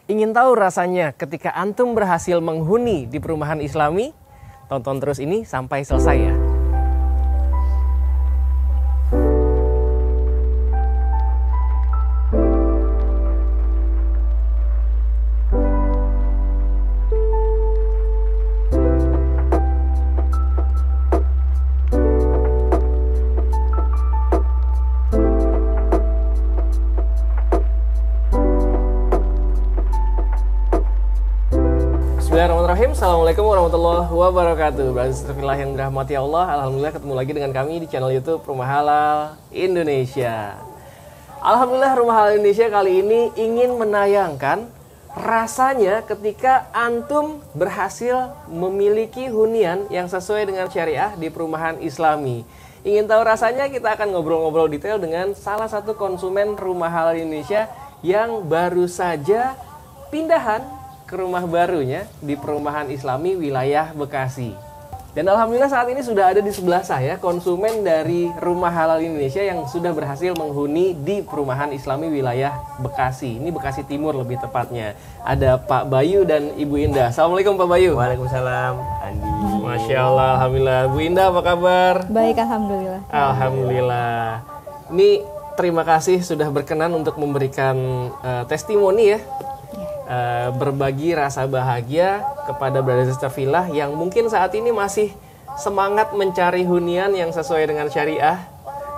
Ingin tahu rasanya ketika antum berhasil menghuni di perumahan Islami? Tonton terus ini sampai selesai ya. Bismillahirrahmanirrahim. Assalamualaikum warahmatullahi wabarakatuh. Bismillah yang dirahmati Allah. Alhamdulillah ketemu lagi dengan kami di channel YouTube Rumah Halal Indonesia. Alhamdulillah Rumah Halal Indonesia kali ini ingin menayangkan rasanya ketika antum berhasil memiliki hunian yang sesuai dengan syariah di perumahan Islami. Ingin tahu rasanya, kita akan ngobrol-ngobrol detail dengan salah satu konsumen Rumah Halal Indonesia yang baru saja pindahan ke rumah barunya di perumahan Islami wilayah Bekasi. Dan alhamdulillah saat ini sudah ada di sebelah saya konsumen dari Rumah Halal Indonesia yang sudah berhasil menghuni di perumahan Islami wilayah Bekasi. Ini Bekasi Timur lebih tepatnya. Ada Pak Bayu dan Ibu Indah. Assalamualaikum Pak Bayu. Waalaikumsalam Andi. Masya Allah, alhamdulillah. Bu Indah apa kabar? Baik, alhamdulillah. Alhamdulillah. Ini terima kasih sudah berkenan untuk memberikan testimoni ya. Berbagi rasa bahagia kepada brother sister Fillah yang mungkin saat ini masih semangat mencari hunian yang sesuai dengan syariah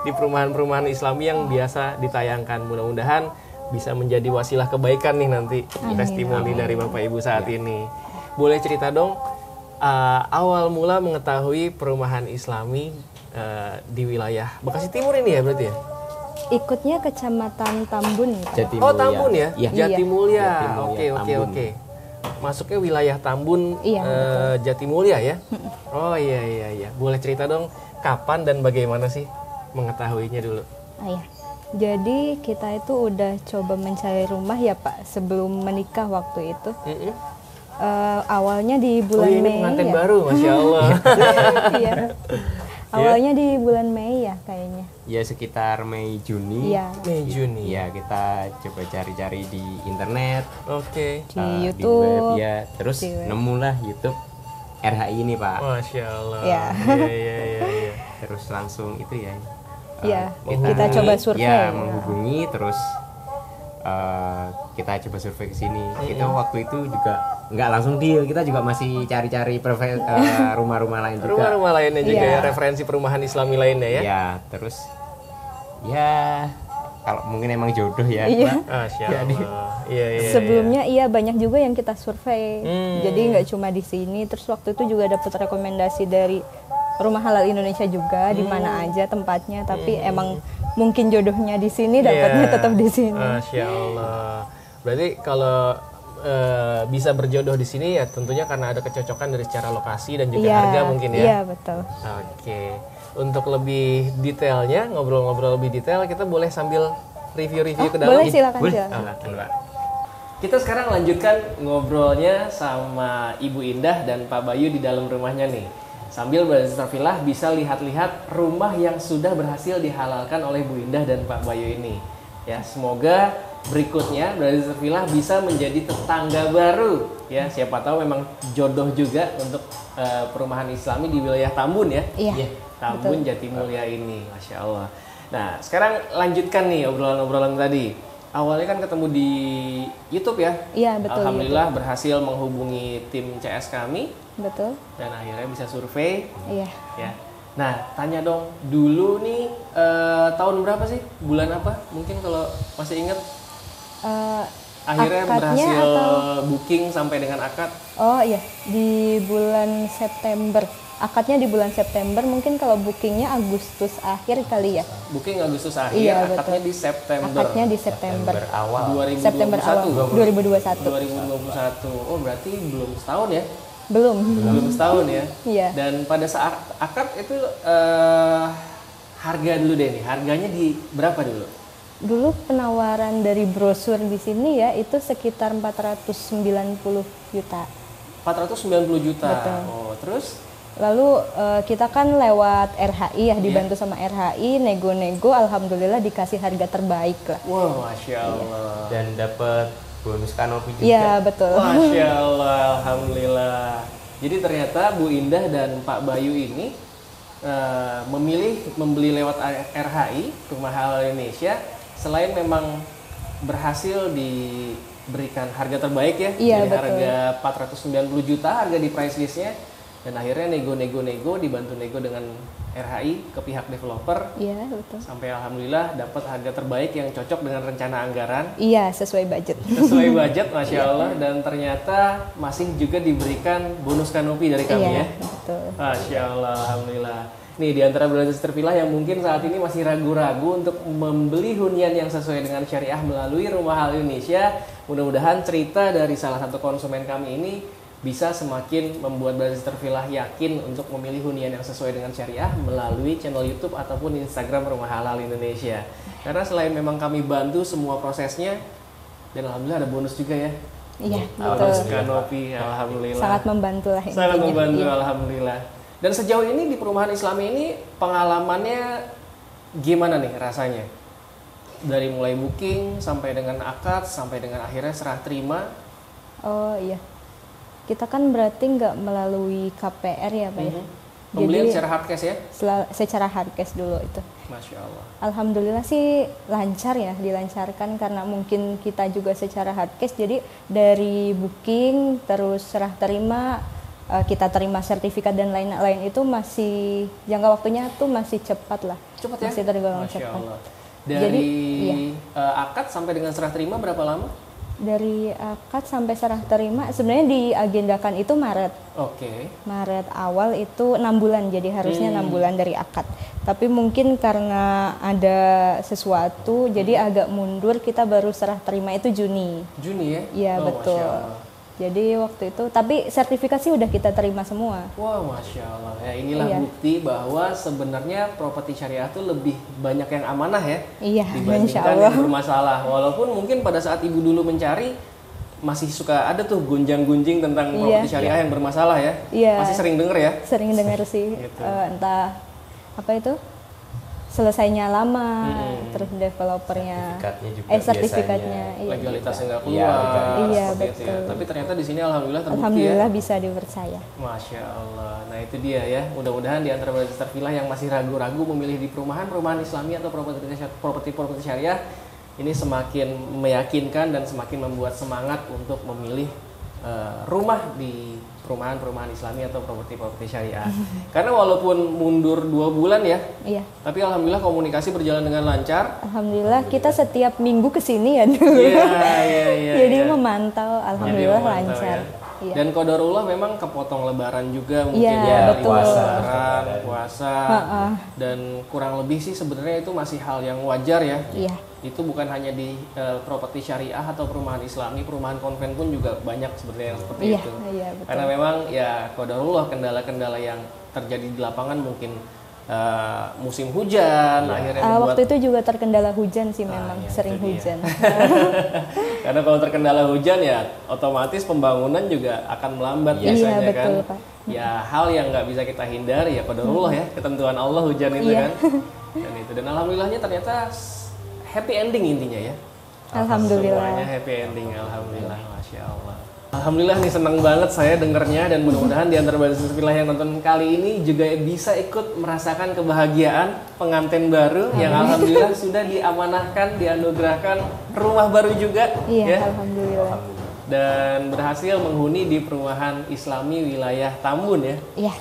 di perumahan-perumahan Islami yang biasa ditayangkan. Mudah-mudahan bisa menjadi wasilah kebaikan nih nanti testimoni dari Bapak Ibu saat ini. Boleh cerita dong awal mula mengetahui perumahan Islami di wilayah Bekasi Timur ini ya berarti ya? Ikutnya Kecamatan Tambun. Oh Tambun ya? Iya. Jatimulya. Oke. Masuknya wilayah Tambun, Jatimulya ya? Oh iya. Boleh cerita dong kapan dan bagaimana sih mengetahuinya dulu? Iya. Jadi kita itu udah coba mencari rumah ya Pak sebelum menikah waktu itu. Awalnya di bulan Mei. Ini pengantin baru, Masya Allah. Iya. Awalnya di bulan Mei ya kayaknya. Ya sekitar Mei Juni. Iya. Mei Juni. Ya kita coba cari-cari di internet. Oke. Di Di YouTube. web ya. Terus Di web. nemulah YouTube RHI ini Pak. Masya Allah. Ya. Iya. Terus langsung itu ya. Iya. Kita Kita coba survei. Ya menghubungi terus kita coba survei ke sini. Kita waktu itu juga nggak langsung deal, kita juga masih cari-cari rumah-rumah lain juga. Rumah-rumah lainnya juga Iya. ya, referensi perumahan Islami lainnya ya. Ya, terus ya kalau mungkin emang jodoh ya. Iya. Masya Allah. Iya. Sebelumnya iya banyak juga yang kita survei. Hmm. Jadi nggak cuma di sini. Terus waktu itu juga dapat rekomendasi dari Rumah Halal Indonesia juga di mana aja tempatnya. Tapi emang mungkin jodohnya di sini, dapatnya Iya. tetap di sini. Masya Allah. Berarti kalau bisa berjodoh di sini ya tentunya karena ada kecocokan dari secara lokasi dan juga Iya, harga mungkin ya. Iya betul. Oke. Untuk lebih detailnya, ngobrol-ngobrol lebih detail, kita boleh sambil review-review ke dalam. Boleh silakan. Oke. Kita sekarang lanjutkan ngobrolnya sama Ibu Indah dan Pak Bayu di dalam rumahnya nih. Sambil brother sister Fillah bisa lihat-lihat rumah yang sudah berhasil dihalalkan oleh Bu Indah dan Pak Bayu ini. Ya, semoga berikutnya brother sister Fillah bisa menjadi tetangga baru. Ya, siapa tahu memang jodoh juga untuk perumahan Islami di wilayah Tambun ya. Iya. Tambun Jatimulya ini, Masya Allah. Nah, sekarang lanjutkan nih obrolan-obrolan tadi. Awalnya kan ketemu di YouTube ya. Iya betul. Alhamdulillah berhasil menghubungi tim CS kami Betul. dan akhirnya bisa survei. Iya. Ya. Nah, tanya dong dulu nih tahun berapa sih? Bulan apa? Mungkin kalau masih ingat. Akhirnya Akadnya berhasil atau- booking sampai dengan akad. Oh iya di bulan September. Akadnya di bulan September. Mungkin kalau bookingnya Agustus akhir kali ya. Booking Agustus akhir, Iya, akadnya betul. di September. Akadnya di September. Awal. 2021. September awal 2021. 2021. Oh, berarti belum setahun ya? Belum. Belum setahun ya? Iya. Dan pada saat akad itu harga dulu deh nih. Harganya di berapa dulu? Dulu penawaran dari brosur di sini ya itu sekitar 490 juta. 490 juta. Betul. Oh, terus? Lalu kita kan lewat RHI ya, dibantu sama RHI, nego-nego, alhamdulillah dikasih harga terbaik lah. Wah, Masya Allah. Dan dapat bonus kanopi juga. Iya, betul. Masya Allah, alhamdulillah. Jadi ternyata Bu Indah dan Pak Bayu ini memilih membeli lewat RHI Rumah Halal Indonesia, selain memang berhasil diberikan harga terbaik ya, Iya, dari betul. harga 490 juta harga di price listnya, dan akhirnya nego dibantu nego dengan RHI ke pihak developer, Iya, betul. sampai alhamdulillah dapat harga terbaik yang cocok dengan rencana anggaran Iya, sesuai budget. sesuai budget, Masya Allah, dan ternyata masih juga diberikan bonus kanopi dari kami Iya, ya. betul. Masya Allah, alhamdulillah. Nih, di antara brothers terpilah yang mungkin saat ini masih ragu-ragu untuk membeli hunian yang sesuai dengan syariah melalui Rumah Halal Indonesia, mudah-mudahan cerita dari salah satu konsumen kami ini bisa semakin membuat brothers terpilah yakin untuk memilih hunian yang sesuai dengan syariah melalui channel YouTube ataupun Instagram Rumah Halal Indonesia. Karena selain memang kami bantu semua prosesnya, dan alhamdulillah ada bonus juga ya. Iya, Bonus betul. kanopi, alhamdulillah. Sangat membantu lah Sangat intinya. membantu, Iya. alhamdulillah. Dan sejauh ini di perumahan Islami ini pengalamannya gimana nih rasanya? Dari mulai booking sampai dengan akad sampai dengan akhirnya serah terima. Oh iya, kita kan berarti nggak melalui KPR ya Pak ya. Pembelian Jadi secara hard cash ya? secara hard cash dulu itu. Masya Allah. Alhamdulillah sih lancar ya, dilancarkan karena mungkin kita juga secara hard cash. Jadi dari booking terus serah terima, kita terima sertifikat dan lain-lain itu masih jangka waktunya tuh masih cepat lah. Cepat ya? Masih tergolong Masya cepat. Allah. Dari Jadi, iya. akad sampai dengan serah terima berapa lama? Dari akad sampai serah terima sebenarnya diagendakan itu Maret. Oke. Maret awal itu 6 bulan, jadi harusnya 6 bulan dari akad. Tapi mungkin karena ada sesuatu, jadi agak mundur, kita baru serah terima itu Juni. Juni ya? Iya, Oh, betul. Masya Allah. Jadi waktu itu, tapi sertifikasi udah kita terima semua. Wah, Masya Allah. Ya, inilah Iya. bukti bahwa sebenarnya properti syariah itu lebih banyak yang amanah ya Iya, insya dibandingkan Allah. yang bermasalah. Walaupun mungkin pada saat ibu dulu mencari masih suka ada tuh gunjang-gunjing tentang properti Iya. syariah yang bermasalah ya. Iya. Masih sering denger ya. Sering dengar sih, Gitu. entah apa itu, selesainya lama, terus developernya, Sertifikatnya juga sertifikatnya, iya. Legalitasnya nggak Iya, keluar. Iya, seperti itu ya. betul. Tapi ternyata di sini alhamdulillah terbukti Alhamdulillah ya. bisa dipercaya. Masya Allah. Nah itu dia ya. Mudah-mudahan di antara brothers terpilah yang masih ragu-ragu memilih di perumahan Islami atau properti syariah ini semakin meyakinkan dan semakin membuat semangat untuk memilih rumah di perumahan Islami atau properti syariah. Karena walaupun mundur 2 bulan ya, Iya. tapi alhamdulillah komunikasi berjalan dengan lancar. Alhamdulillah kita setiap minggu kesini ya dulu. Iya. Jadi iya. memantau, alhamdulillah Jadi memantau, lancar. ya. Iya. Dan qadarullah memang kepotong lebaran juga mungkin Iya, ya, betul. lebaran, puasa. Ha-ha. Dan kurang lebih sih sebenarnya itu masih hal yang wajar ya. Iya. Itu bukan hanya di properti syariah atau perumahan Islami, perumahan konven pun juga banyak sebenarnya yang seperti Iya, itu. iya, betul. Karena memang ya qadarullah kendala-kendala yang terjadi di lapangan mungkin musim hujan akhirnya membuat Waktu itu juga terkendala hujan sih memang, ya, sering itu dia. hujan. karena kalau terkendala hujan ya otomatis pembangunan juga akan melambat Iya, biasanya kan. betul, Pak. Ya hal yang nggak bisa kita hindari ya qadarullah ya, ketentuan Allah hujan itu Iya. kan. Dan alhamdulillahnya ternyata happy ending intinya ya. Alhamdulillah. Semuanya happy ending, alhamdulillah, masya Allah. Alhamdulillah nih senang banget saya dengernya dan mudah-mudahan di antara brothers terpilah yang nonton kali ini juga bisa ikut merasakan kebahagiaan pengantin baru yang alhamdulillah sudah diamanahkan, dianugerahkan rumah baru juga Iya, ya. alhamdulillah. Dan berhasil menghuni di perumahan Islami wilayah Tambun ya. Iya.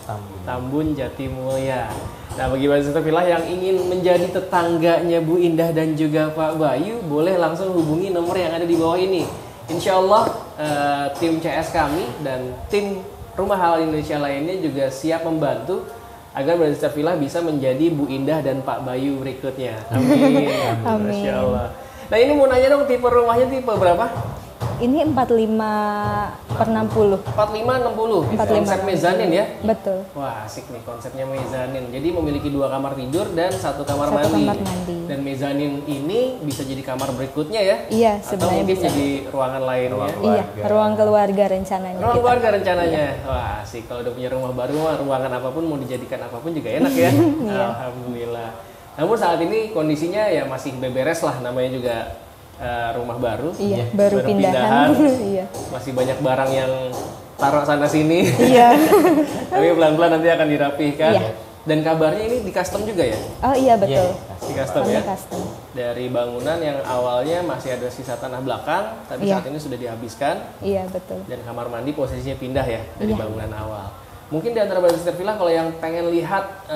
Tambun Jatimulya. Nah, bagi brothers terpilah yang ingin menjadi tetangganya Bu Indah dan juga Pak Bayu, boleh langsung hubungi nomor yang ada di bawah ini. Insya Allah tim CS kami dan tim Rumah Halal Indonesia lainnya juga siap membantu agar brothers terpilah bisa menjadi Bu Indah dan Pak Bayu berikutnya. Amin. Amin. Masya Allah. Nah ini mau nanya dong, tipe rumahnya tipe berapa? Ini 45/60. 45-60, 45. konsep mezanin ya? Betul. Wah asik nih konsepnya mezanin. Jadi memiliki 2 kamar tidur dan 1 kamar Satu mandi. kamar mandi. Dan mezanin ini bisa jadi kamar berikutnya ya? Iya, Atau sebenarnya mungkin bisa. jadi ruangan lainnya. Iya, ruang keluarga rencananya Ruang kita. keluarga rencananya. Wah asik, kalau udah punya rumah baru, ruangan apapun mau dijadikan apapun juga enak ya. Iya. Alhamdulillah. Namun saat ini kondisinya ya masih beberes lah, namanya juga rumah baru. Iya, baru pindahan. Iya. Masih banyak barang yang taruh sana sini. Iya. Tapi pelan-pelan nanti akan dirapihkan. Iya. Dan kabarnya ini di custom juga ya? Oh iya betul. Di custom Kami ya? custom. Dari bangunan yang awalnya masih ada sisa tanah belakang, tapi Iya. saat ini sudah dihabiskan. Iya betul. Dan kamar mandi posisinya pindah ya dari Iya. bangunan awal. Mungkin di antara Brothers Sister Villa kalau yang pengen lihat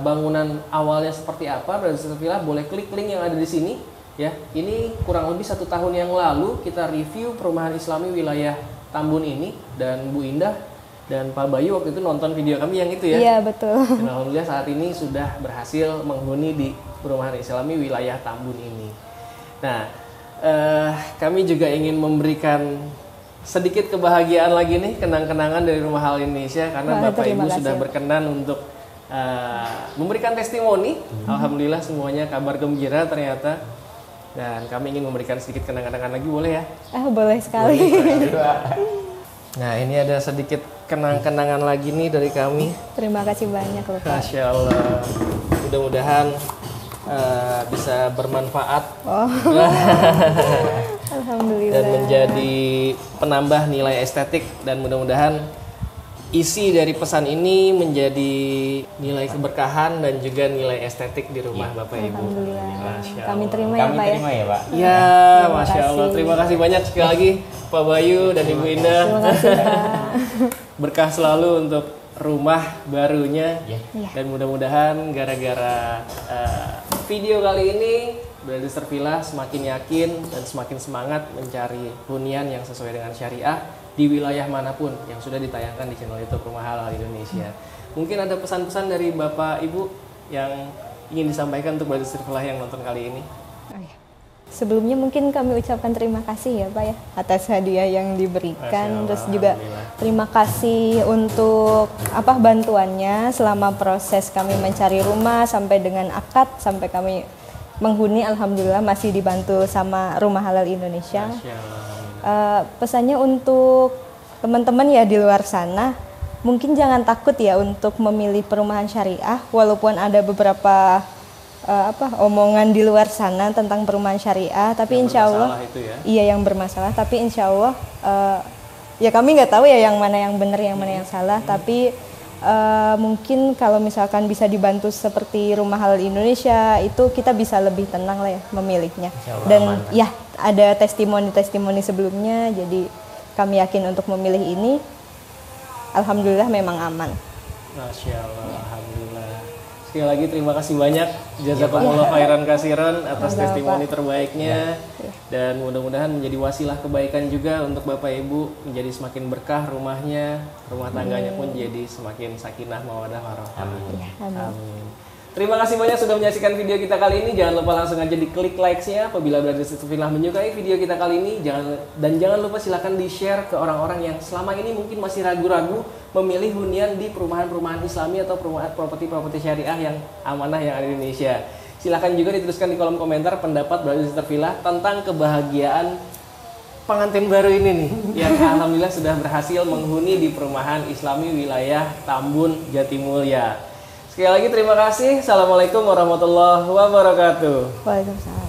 bangunan awalnya seperti apa, Brothers Sister Villa boleh klik link yang ada di sini ya. Ini kurang lebih 1 tahun yang lalu kita review perumahan Islami wilayah Tambun ini, dan Bu Indah dan Pak Bayu waktu itu nonton video kami yang itu ya. Iya betul. Dan alhamdulillah saat ini sudah berhasil menghuni di perumahan Islami wilayah Tambun ini. Nah, kami juga ingin memberikan sedikit kebahagiaan lagi nih, kenang-kenangan dari Rumah Halal Indonesia karena Wah, Bapak terima Ibu kasih. sudah berkenan untuk memberikan testimoni. Alhamdulillah semuanya kabar gembira ternyata. Dan kami ingin memberikan sedikit kenang-kenangan lagi, boleh ya? Boleh sekali. Nah, ini ada sedikit kenang-kenangan lagi nih dari kami. Terima kasih banyak loh Pak. Masya Allah. Mudah-mudahan bisa bermanfaat Oh. Alhamdulillah. dan menjadi penambah nilai estetik, dan mudah-mudahan isi dari pesan ini menjadi nilai keberkahan dan juga nilai estetik di rumah Bapak Ibu. Alhamdulillah. Masya Kami Allah. terima ya Kami Pak ya. terima ya Pak. Ya, Terima Masya Allah. kasih. Terima kasih banyak sekali lagi Pak Bayu dan Ibu Indah. Terima kasih Pak. Berkah selalu untuk rumah barunya. Ya. Iya. Dan mudah-mudahan gara-gara video kali ini Brothers Sister Villa semakin yakin dan semakin semangat mencari hunian yang sesuai dengan syariah di wilayah manapun yang sudah ditayangkan di channel YouTube Rumah Halal Indonesia. Mungkin ada pesan-pesan dari Bapak Ibu yang ingin disampaikan untuk Brothers Sister Villa yang nonton kali ini. Oh, iya. Sebelumnya mungkin kami ucapkan terima kasih ya Pak ya atas hadiah yang Masya diberikan, Allah, terus juga Alhamdulillah. terima kasih untuk bantuannya selama proses kami mencari rumah sampai dengan akad sampai kami menghuni. Alhamdulillah masih dibantu sama Rumah Halal Indonesia. Masya Allah. Pesannya untuk teman-teman ya di luar sana, mungkin jangan takut ya untuk memilih perumahan syariah, walaupun ada beberapa omongan di luar sana tentang perumahan syariah, tapi Yang insya Allah bermasalah itu ya. iya yang bermasalah, tapi insya Allah ya kami nggak tahu ya yang mana yang benar yang mana yang salah, tapi mungkin kalau misalkan bisa dibantu seperti Rumah Halal Indonesia itu kita bisa lebih tenang lah ya memilihnya. Insya Allah Dan aman. ya ada testimoni-testimoni sebelumnya, jadi kami yakin untuk memilih ini. Alhamdulillah memang aman. Masya Allah, Alhamdulillah. Sekali lagi terima kasih banyak jazakumullah khairan kasiran atas Sama-sama, testimoni Pak. terbaiknya, dan mudah-mudahan menjadi wasilah kebaikan juga untuk Bapak Ibu, menjadi semakin berkah rumahnya, rumah tangganya pun jadi semakin sakinah mawadah warahmah. Amin. Amin. Amin. Terima kasih banyak sudah menyaksikan video kita kali ini. Jangan lupa langsung aja diklik likes-nya apabila Brothers Sister Villa menyukai video kita kali ini. Jangan lupa silakan di-share ke orang-orang yang selama ini mungkin masih ragu-ragu memilih hunian di perumahan-perumahan Islami atau perumahan properti-properti syariah yang amanah yang ada di Indonesia. Silakan juga dituliskan di kolom komentar pendapat Brothers Sister Villa tentang kebahagiaan pengantin baru ini nih yang alhamdulillah sudah berhasil menghuni di perumahan Islami wilayah Tambun, Jatimulya. Sekali lagi terima kasih. Assalamualaikum warahmatullahi wabarakatuh. Waalaikumsalam.